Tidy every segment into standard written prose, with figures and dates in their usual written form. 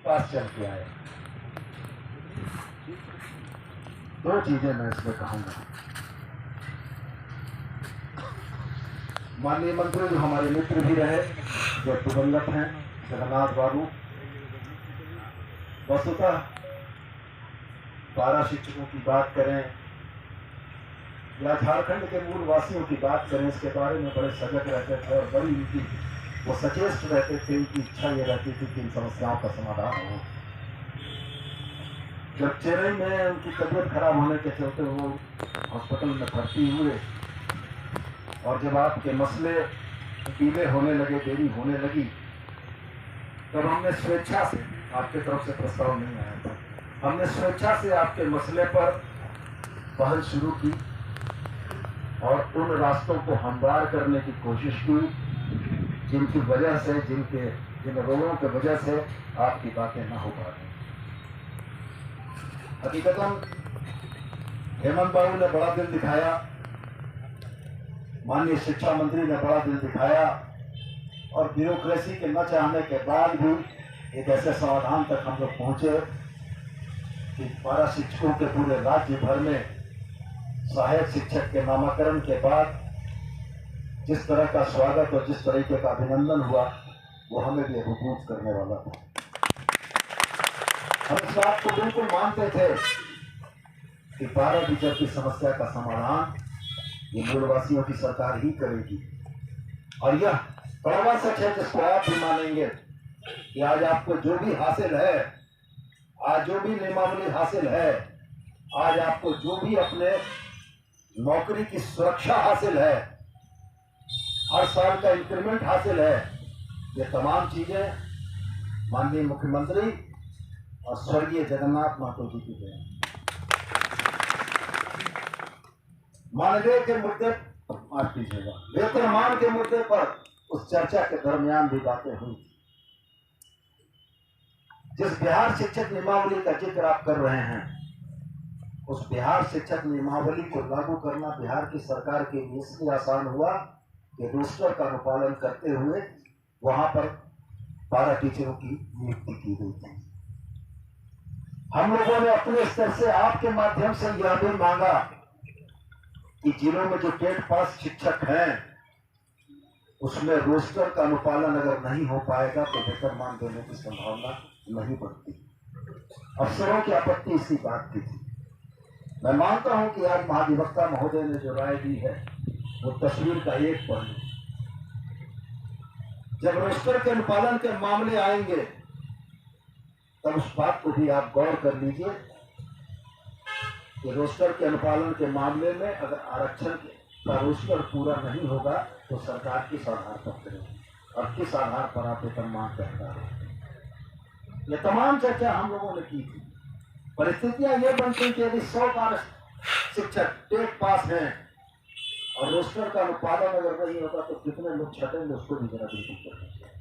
पास चल के आए। दो चीजें मैं इसमें कहूंगा। माननीय मंत्री जो हमारे मित्र भी रहे, जो दिवंगत हैं, जगन्नाथ बाबू, वस्तुतः पारा शिक्षकों की बात करें या झारखंड के मूल वासियों की बात करें, इसके बारे में बड़े सजग रहते थे और बड़ी उनकी वो सचेष्ट रहते थे। उनकी इच्छा ये रहती थी कि इन समस्याओं का समाधान हो। जब चेन्नई में उनकी तबीयत खराब होने के चलते वो हॉस्पिटल में भर्ती हुए और जब आपके मसले पीले होने लगे, देरी होने लगी, तब हमने स्वेच्छा से, आपके तरफ से प्रस्ताव नहीं आया था, हमने स्वेच्छा से आपके मसले पर पहल शुरू की और उन रास्तों को हमवार करने की कोशिश की जिनकी वजह से, जिन रोगों की वजह से आपकी बातें ना हो पा रही। हकीकतन हेमंत बाबू ने बड़ा दिल दिखाया, माननीय शिक्षा मंत्री ने बड़ा दिल दिखाया और ब्यूरोक्रेसी के न चाहने के बाद भी एक ऐसे समाधान तक हम लोग पहुंचे कि पारा शिक्षकों के पूरे राज्य भर में सहायक शिक्षक के नामाकरण के बाद जिस तरह का स्वागत और जिस तरीके का अभिनंदन हुआ वो हमें भी अभिभूत करने वाला था। हम इस बात को बिल्कुल मानते थे कि पारा टीचर की समस्या का समाधान ये मूलवासियों की सरकार ही करेगी और यह कड़वा सच है जिसको आप भी मानेंगे कि आज आपको जो भी हासिल है, आज जो भी नियमावली हासिल है, आज आपको जो भी अपने नौकरी की सुरक्षा हासिल है, हर साल का इंक्रीमेंट हासिल है, ये तमाम चीजें माननीय मुख्यमंत्री और स्वर्गीय जगन्नाथ महतो जी की देन। मानदेय के मुद्दे, माफ कीजिएगा, वेतनमान के मुद्दे पर उस चर्चा के दरमियान भी बातें हुई। जिस बिहार शिक्षक नियमावली का जिक्र आप कर रहे हैं, उस बिहार शिक्षक नियमावली को लागू करना बिहार की सरकार के लिए इसलिए आसान हुआ कि रोस्टर का अनुपालन करते हुए वहां पर पारा टीचरों की नियुक्ति की गई थी। हम लोगों ने अपने स्तर से आपके माध्यम से यह भी मांगा कि जिलों में जो टेट पास शिक्षक हैं उसमें रोस्टर का अनुपालन अगर नहीं हो पाएगा तो वेतनमान देने की संभावना नहीं बढ़ती। अफसरों की आपत्ति इसी बात की थी। मैं मानता हूं कि आज महाधिवक्ता महोदय ने जो राय दी है वो तस्वीर का एक पहलू। जब रोस्टर के अनुपालन के मामले आएंगे तब उस बात को भी आप गौर कर लीजिए कि रोस्टर के अनुपालन के मामले में अगर आरक्षण का रोस्टर पूरा नहीं होगा तो सरकार किस आधार पर करेगी और किस आधार पर आप वेतनमान करता है। ये तमाम चर्चा हम लोगों ने की थी। परिस्थितियां ये बनती कि यदि 100 पारा शिक्षक टेट पास हैं और रोस्टर का अनुपालन अगर नहीं होगा तो कितने लोग छटेंगे उसको भी जरा बिल्कुल करेंगे।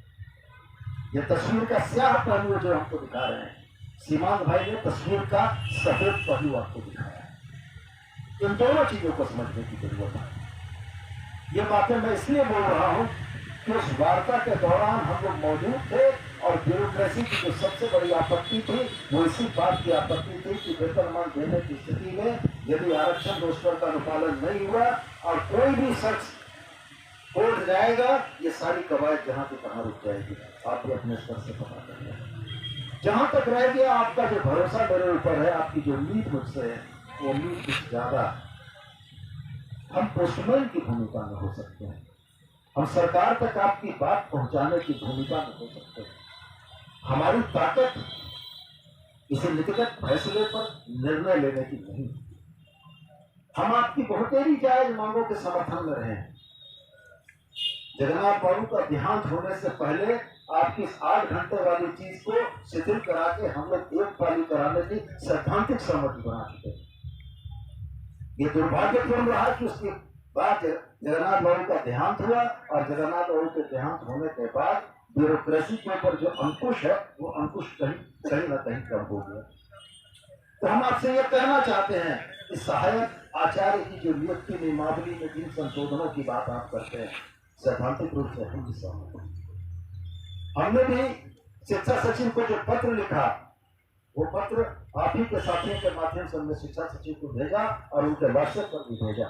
ये तस्वीर का स्याह पहलू जो हमको दिखा रहे हैं, सीमांत भाई ने तस्वीर का सफेद पहलू आपको दिखाया है। इन दोनों चीजों को समझने की जरूरत है। ये बातें मैं इसलिए बोल रहा हूं कि उस वार्ता के दौरान हम लोग मौजूद थे और ब्यूरोक्रेसी की जो सबसे बड़ी आपत्ति थी वो इसी बात की आपत्ति थी कि वेतनमान देने की स्थिति में यदि आरक्षण रोस्टर का अनुपालन नहीं हुआ और कोई भी शख्स कोर्ट जाएगा, ये सारी कवायद जहां की तहां रुक जाएगी। आप भी अपने स्तर से पता कर लें। जहां तक रह गया आपका जो भरोसा मेरे ऊपर है, आपकी जो उम्मीद मुझसे है, वो उम्मीद कुछ ज्यादा हम पोस्टमैन की भूमिका में हो सकते हैं, हम सरकार तक आपकी बात पहुंचाने की भूमिका में हो सकते हैं। हमारी ताकत इसे नीतिगत फैसले पर निर्णय लेने की नहीं। हम आपकी बहुतेरी जायज मांगों के समर्थन में रहे। जगन्नाथ बाबू का देहांत होने से पहले आपकी 8 घंटे वाली चीज को शिथिल करा के हम लोग एक पाली कराने की सैद्धांतिक सहमति बना चुके। ये दुर्भाग्यपूर्ण रहा कि उसके बाद जगन्नाथ बाबू का देहांत हुआ और जगन्नाथ बाबू के देहांत होने के बाद ब्यूरोक्रेसी के ऊपर जो अंकुश है वो अंकुश कहीं न कहीं कम हो गया। तो हम आपसे ये कहना चाहते हैं कि सहायक आचार्य की जो नियुक्ति नियमावली में जिन संशोधनों की बात आप करते हैं, सैद्धांतिक रूप से हम भी सहमत हैं। हमने भी शिक्षा सचिव को जो पत्र लिखा, वो पत्र आप ही के साथियों के माध्यम से हमने शिक्षा सचिव को भेजा और उनके व्हाट्सएप पर भी भेजा।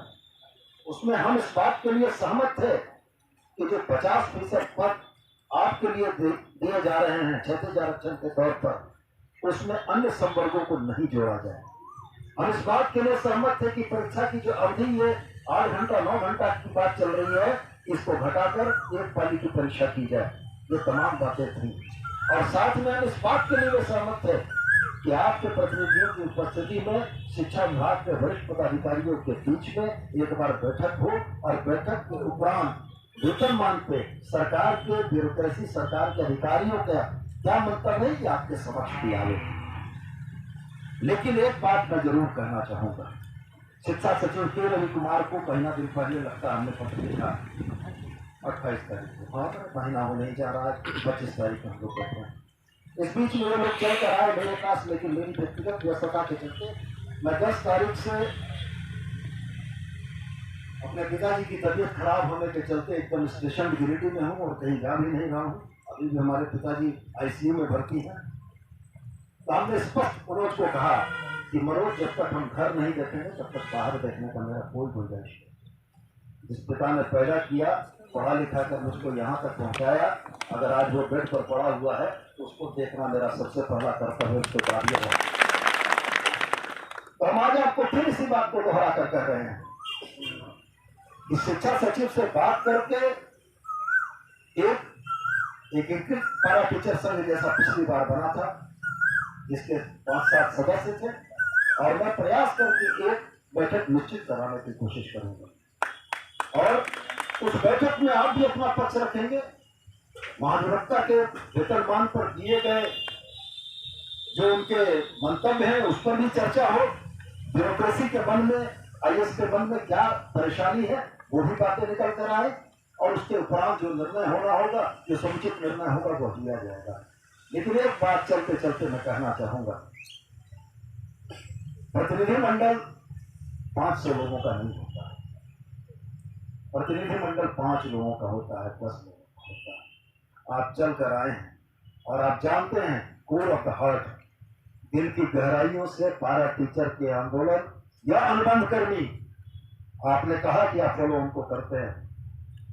उसमें हम इस बात के लिए सहमत थे कि जो 50% पद आपके लिए दिए जा रहे हैं क्षैतिज आरक्षण के तौर पर, उसमें अन्य संवर्गों को नहीं जोड़ा जाए। हम इस बात के लिए सहमत थे कि परीक्षा की जो अवधि ये 8 घंटा 9 घंटा की बात चल रही है, इसको घटाकर एक पाली की परीक्षा की जाए। ये तमाम बातें थी। और साथ में हम इस बात के लिए सहमत थे कि आपके प्रतिनिधियों की उपस्थिति में शिक्षा विभाग के वरिष्ठ पदाधिकारियों के बीच में एक बार बैठक हो और बैठक के उपरांत वेतनमान पे सरकार के ब्यूरोक्रेसी, सरकार के अधिकारियों का क्या मंतव्य है कि आपके समक्ष भी आवे। लेकिन एक बात मैं जरूर कहना चाहूंगा, शिक्षा सचिव के रवि कुमार को महीना दिन पहले लगता हमने पत्र लिखा 28 तारीख को, महीना हो नहीं जा रहा है, 25 तारीख को हम लोग कहते हैं। इस बीच में वो लोग चल कर आए मेरे पास, लेकिन मेरी व्यक्तिगत व्यस्तता के चलते मैं 10 तारीख से अपने पिताजी की तबीयत खराब होने के चलते एकदम स्टेशन गिरिडीह में हूँ और कहीं जा भी नहीं रहा हूँ। अभी भी हमारे पिताजी आईसीयू में भर्ती हैं। तो हमने स्पष्ट मनोज को कहा कि मनोज, जब तक हम घर नहीं देखेंगे तब तक बाहर देखने का मेरा कोई गुंजाइश नहीं। जिस पिता ने पैदा किया, पढ़ा लिखा कर मुझको यहाँ तक पहुँचाया, अगर आज वो बेड पर पड़ा हुआ है तो उसको देखना मेरा सबसे पहला कर्तव्य, उसके कार्य है। तो हम आज आपको फिर इसी बात को दोहरा कर कह रहे हैं कि शिक्षा सचिव से बात करके एक एकीकृत पारा टीचर संघ जैसा पिछली बार बना था, जिसके 5-7 सदस्य थे, और मैं प्रयास करके एक बैठक निश्चित कराने की कोशिश करूंगा। और उस बैठक में आप भी अपना पक्ष रखेंगे। महाधिवक्ता के वेतनमान पर दिए गए जो उनके मंतव्य हैं उस पर भी चर्चा हो। ब्यूरोक्रेसी के मन में, आईएएस के मन में क्या परेशानी है, वो भी बातें निकल कर आए, और उसके उपरांत जो निर्णय होना होगा, जो समुचित निर्णय होगा, वो लिया जाएगा। लेकिन एक बात चलते चलते मैं कहना चाहूंगा, प्रतिनिधिमंडल 500 लोगों का नहीं होता है। प्रतिनिधिमंडल 5 लोगों का होता है, 10 लोगों का होता है। आप चल कर आए हैं और आप जानते हैं कोर ऑफ द हार्ट, दिल की गहराइयों से पारा टीचर के आंदोलन या अनुबंध कर्मी, आपने कहा कि आप चलो उनको करते हैं।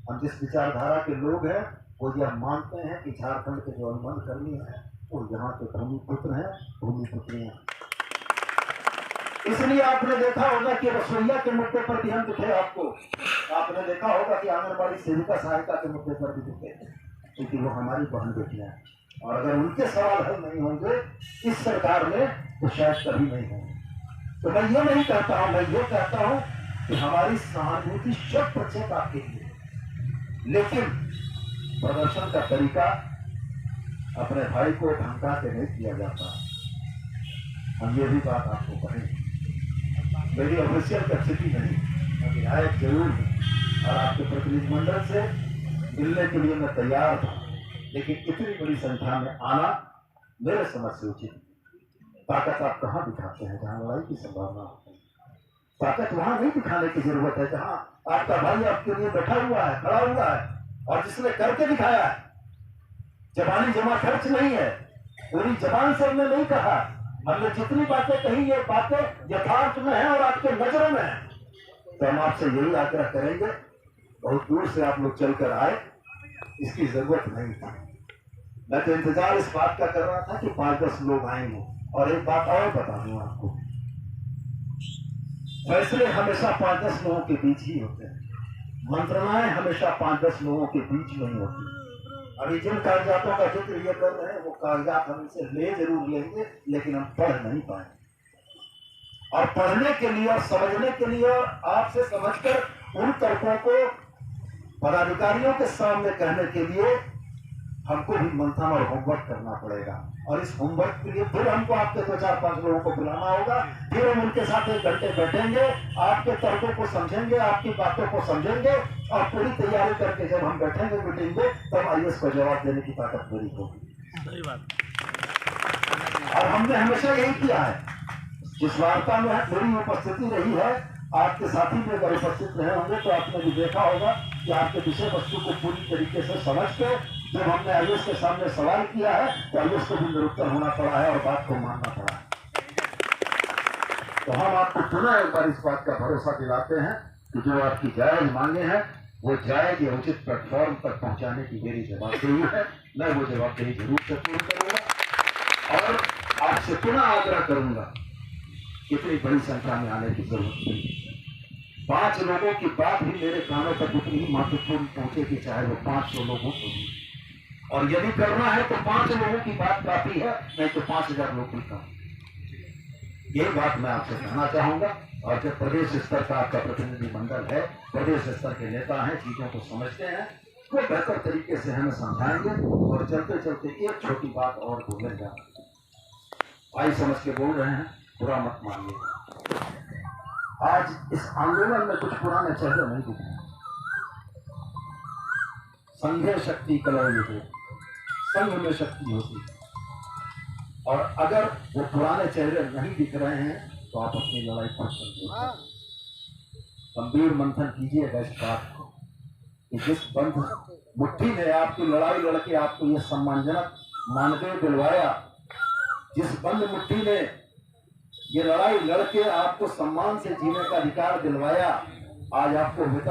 हम जिस विचारधारा के लोग हैं वो यह मानते हैं कि झारखंड के जो अनुबंध कर्मी हैं वो यहाँ के भूमि पुत्र हैं, भूमि पुत्री हैं। इसलिए आपने देखा होगा कि रसोईया के मुद्दे पर भी हम दिखे आपको। आपने देखा होगा कि आंगनबाड़ी सेविका सहायता के मुद्दे पर भी दिखे, क्योंकि वो हमारी बहन बेटियां हैं। और अगर उनके सवाल हल नहीं होंगे इस सरकार में तो शायद कभी नहीं होंगे। तो मैं ये नहीं कहता हूं, मैं ये कहता हूं कि हमारी सहानुभूति 100% आपके लिए, लेकिन प्रदर्शन का तरीका अपने भाई को धमका के नहीं किया जाता। हम ये भी बात आपको कहें, मेरी ऑफिशियल कैपेसिटी नहीं, मैं विधायक जरूर हूँ और आपके प्रतिनिधिमंडल से मिलने के लिए मैं तैयार था, लेकिन इतनी बड़ी संख्या में आना मेरे समझ से उचित। ताकत आप कहाँ दिखाते हैं जहाँ लड़ाई की संभावना होती है। ताकत वहां नहीं दिखाने की जरूरत है जहाँ आपका भाई आपके लिए बैठा हुआ है, खड़ा हुआ है, और जिसने करके दिखाया है। जबानी जमा खर्च नहीं है, पूरी जबान से हमने नहीं कहा। हमने जितनी बातें कही ये बातें यथार्थ में है और आपके नजरों में है। तो हम आपसे यही आग्रह करेंगे, बहुत दूर से आप लोग चलकर आए, इसकी जरूरत नहीं थी। मैं तो इंतजार इस बात का कर रहा था कि 5-10 लोग आएंगे। और एक बात और बता दूं आपको, फैसले हमेशा 5-10 लोगों के बीच ही होते हैं, मंत्रणाएं हमेशा 5-10 लोगों के बीच में ही होती है। अभी जिन कागजातों का जिक्र ये कर रहे हैं वो कागजात हम इनसे ले जरूर लेंगे, लेकिन हम पढ़ नहीं पाएंगे। और पढ़ने के लिए और समझने के लिए और आपसे समझकर उन तर्कों को पदाधिकारियों के सामने कहने के लिए हमको भी मंथन और होमवर्क करना पड़ेगा। और इस होमवर्क के लिए फिर हमको आपके 2-4-5 लोगों को बुलाना होगा, फिर हम उनके साथ 1 घंटे बैठेंगे, आपके तर्कों को समझेंगे, आपकी बातों को समझेंगे, और पूरी तैयारी करके जब हम बैठेंगे मीटिंग में तब आईएएस को जवाब देने की ताकत मेरी होगी। सही बात। और हमने हमेशा यही किया है, जिस वार्ता में मेरी उपस्थिति रही है, आपके साथी भी अगर उपस्थित रहे होंगे तो आपने भी देखा होगा कि आपके विषय वस्तु को पूरी तरीके से समझ के जब हमने आयुष के सामने सवाल किया है तो आयुष को भी निरुत्तर होना पड़ा है और बात को मानना पड़ा है। तो हम आपको पुनः एक बार इस बात का भरोसा दिलाते हैं कि जो आपकी जायज मांगे हैं वो जायज या उचित प्लेटफॉर्म तक पहुंचाने की मेरी जवाबदेही है। मैं वो जवाबदेही जरूर से पूर्ण करूंगा और आपसे पुनः आग्रह करूंगा, इतनी बड़ी संख्या में आने की जरूरत नहीं। 5 लोगों की बात भी मेरे कानों तक उतनी ही महत्वपूर्ण पहुंचेगी, चाहे वो 500 लोगों को भी। और यदि करना है तो 5 लोगों की बात काफी है, नहीं तो 5000 लोग भी कम। ये बात मैं आपसे कहना चाहूंगा। और जब प्रदेश स्तर का आपका प्रतिनिधि मंडल है, प्रदेश स्तर के नेता हैं, चीजों को समझते हैं, वो बेहतर तरीके से हमें समझाएंगे। और चलते चलते एक छोटी बात और बोलेंगे, भाई समझ के बोल रहे हैं, बुरा मत मानिए। आज इस आंदोलन में कुछ पुराने चेहरे नहीं दिख रहे। संघे शक्ति कलौयुधे, संघ में शक्ति होती। और अगर वो पुराने चेहरे नहीं दिख रहे हैं तो आप अपनी लड़ाई पर गंभीर मंथन कीजिएगा इस बात को कि जिस बंध मुट्ठी ने आपकी लड़ाई लड़के आपको ये सम्मानजनक मानदेय दिलवाया, जिस बंद मुट्ठी ने ये लड़ाई लड़के आपको सम्मान से जीने का अधिकार दिलवाया, आज आपको वेतन